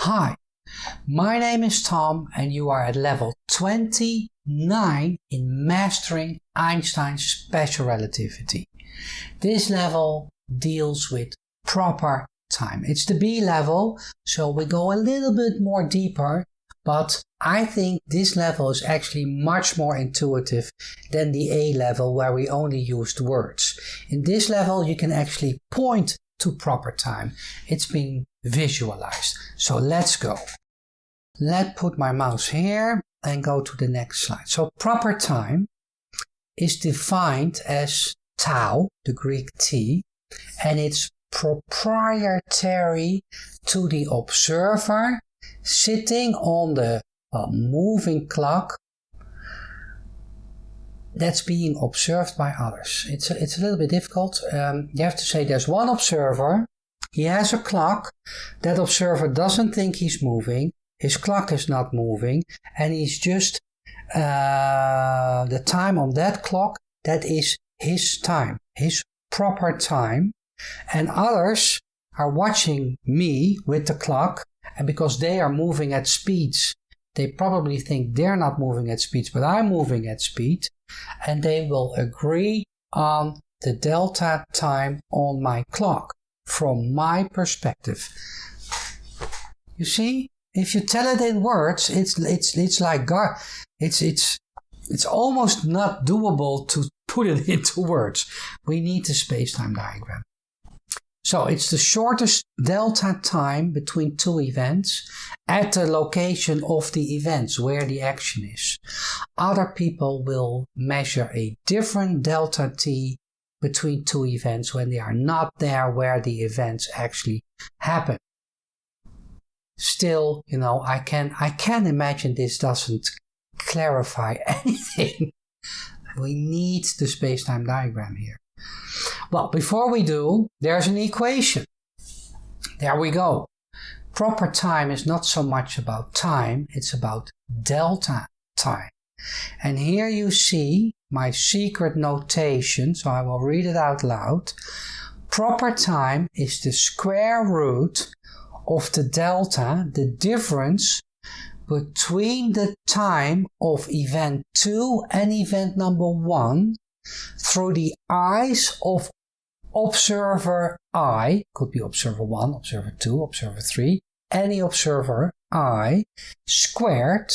Hi, my name is Tom and you are at level 29 in mastering Einstein's Special Relativity. This level deals with proper time. It's the B level, so we go a little bit more deeper, but I think this level is actually much more intuitive than the A level where we only used words. In this level you can actually point to proper time. It's been visualized. So let's go. Let's put my mouse here and go to the next slide. So proper time is defined as tau, the Greek T, and it's proprietary to the observer sitting on the moving clock that's being observed by others. It's a little bit difficult. You have to say there's one observer, he has a clock, that observer doesn't think he's moving, his clock is not moving, and he's just the time on that clock, that is his time, his proper time, and others are watching me with the clock, and because they are moving at speeds, they probably think they're not moving at speeds, but I'm moving at speed, and they will agree on the delta time on my clock from my perspective. You see, if you tell it in words, it's like it's almost not doable to put it into words. We need the space-time diagram. So it's the shortest delta time between two events at the location of the events where the action is. Other people will measure a different delta t between two events when they are not there where the events actually happen. Still, you know, I can imagine this doesn't clarify anything. We need the space-time diagram here. Well, before we do, there's an equation. There we go. Proper time is not so much about time, it's about delta time. And here you see my secret notation, so I will read it out loud. Proper time is the square root of the delta, the difference between the time of event 2 and event number 1 through the eyes of observer I, could be observer 1, observer 2, observer 3, any observer I, squared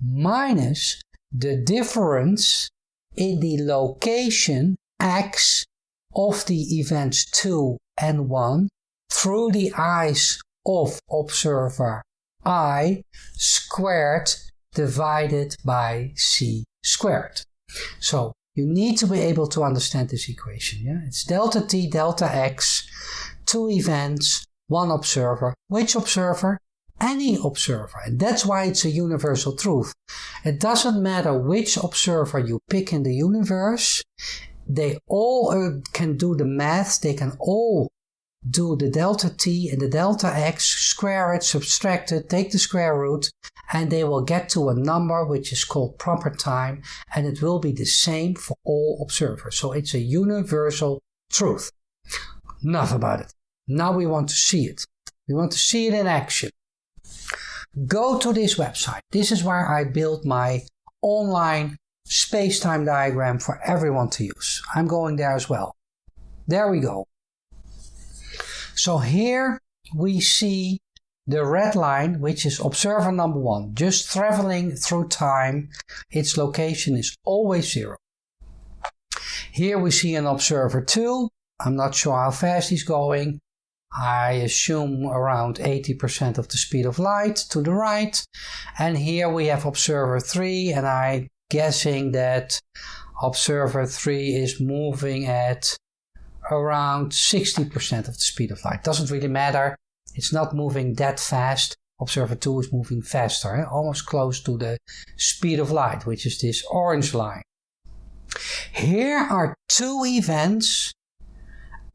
minus the difference in the location x of the events 2 and 1 through the eyes of observer I squared divided by c squared. So you need to be able to understand this equation. Yeah? It's delta t, delta x, two events, one observer. Which observer? Any observer. And that's why it's a universal truth. It doesn't matter which observer you pick in the universe. They all can do the math. They can all do the delta t and the delta x, square it, subtract it, take the square root, and they will get to a number which is called proper time, and it will be the same for all observers. So it's a universal truth. Enough about it. Now we want to see it. We want to see it in action. Go to this website. This is where I built my online space-time diagram for everyone to use. I'm going there as well. There we go. So here we see the red line, which is observer number 1, just traveling through time. Its location is always 0. Here we see an observer 2. I'm not sure how fast he's going. I assume around 80% of the speed of light to the right. And here we have observer 3, and I'm guessing that observer 3 is moving at around 60% of the speed of light. Doesn't really matter. It's not moving that fast. Observer 2 is moving faster, almost close to the speed of light, which is this orange line. Here are two events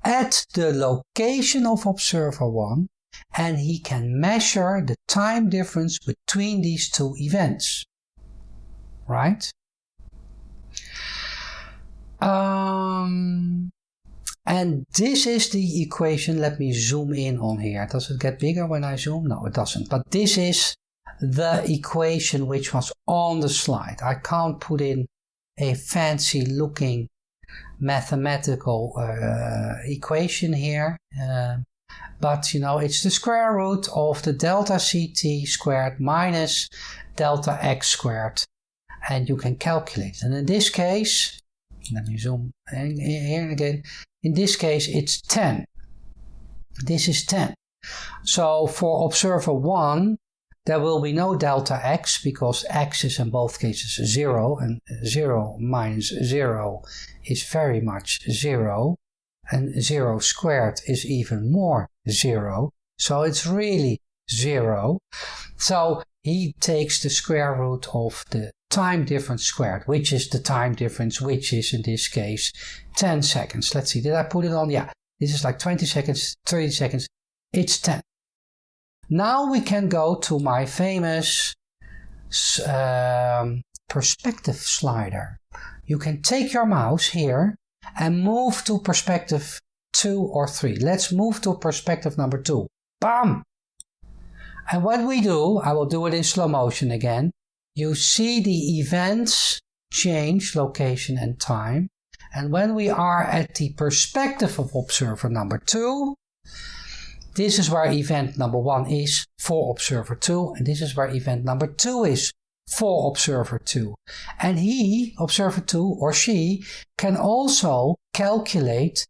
at the location of observer 1, and he can measure the time difference between these two events. Right? And this is the equation. Let me zoom in on here. Does it get bigger when I zoom? No, it doesn't. But this is the equation which was on the slide. I can't put in a fancy looking mathematical equation here. But it's the square root of the delta CT squared minus delta X squared. And you can calculate. And in this case, let me zoom in here again. In this case, it's 10. This is 10. So for observer 1, there will be no delta x because x is in both cases 0, and 0 minus 0 is very much 0, and 0 squared is even more 0. So it's really 0. So he takes the square root of the time difference squared, which is the time difference, which is in this case 10 seconds. Let's see, did I put it on? Yeah, this is like 20 seconds, 30 seconds, it's 10. Now we can go to my famous perspective slider. You can take your mouse here and move to perspective 2 or 3. Let's move to perspective number 2. Bam! And what we do, I will do it in slow motion again. You see the events change, location and time. And when we are at the perspective of observer number 2, this is where event number 1 is for observer 2. And this is where event number 2 is for observer 2. And he, observer 2 or she, can also calculate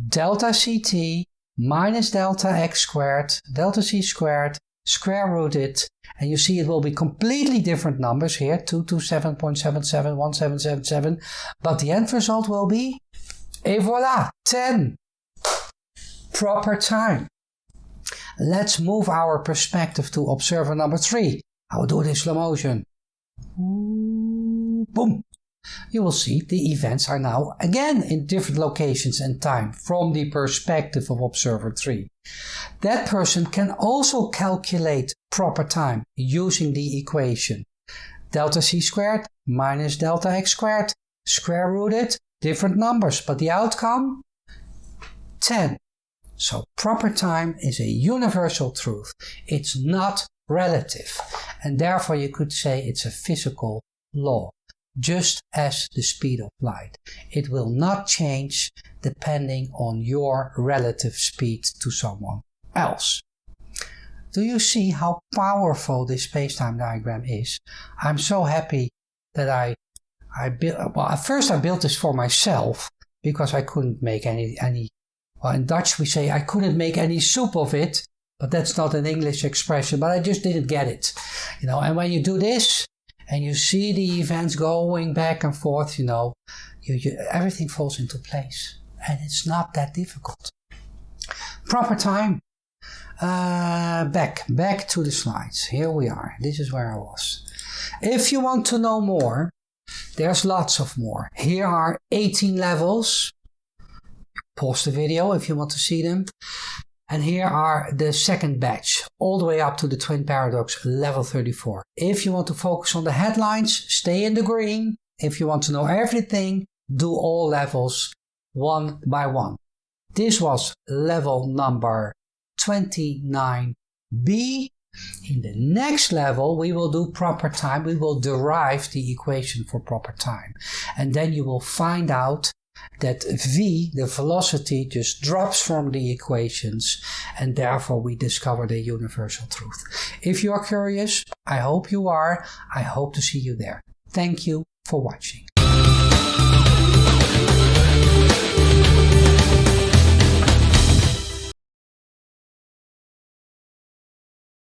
delta CT minus delta X squared, delta C squared, square root it, and you see it will be completely different numbers here, 227.77, 1777, but the end result will be, et voila, 10. Proper time. Let's move our perspective to observer number 3. I will do it in slow motion. Boom. You will see the events are now again in different locations and time from the perspective of observer 3. That person can also calculate proper time using the equation. Delta C squared minus delta X squared, square root it, different numbers, but the outcome, 10. So proper time is a universal truth. It's not relative. And therefore you could say it's a physical law. Just as the speed of light. It will not change depending on your relative speed to someone else. Do you see how powerful this space-time diagram is? I'm so happy that I built, well, at first I built this for myself because I couldn't make any, well, in Dutch we say I couldn't make any soup of it, but that's not an English expression, but I just didn't get it. And when you do this, and you see the events going back and forth, everything falls into place. And it's not that difficult. Proper time. Back to the slides. Here we are. This is where I was. If you want to know more, there's lots of more. Here are 18 levels. Pause the video if you want to see them. And here are the second batch, all the way up to the twin paradox, level 34. If you want to focus on the headlines, stay in the green. If you want to know everything, do all levels one by one. This was level number 29B. In the next level, we will do proper time. We will derive the equation for proper time. And then you will find out that v, the velocity, just drops from the equations, and therefore we discovered a universal truth. If you are curious, I hope you are. I hope to see you there. Thank you for watching.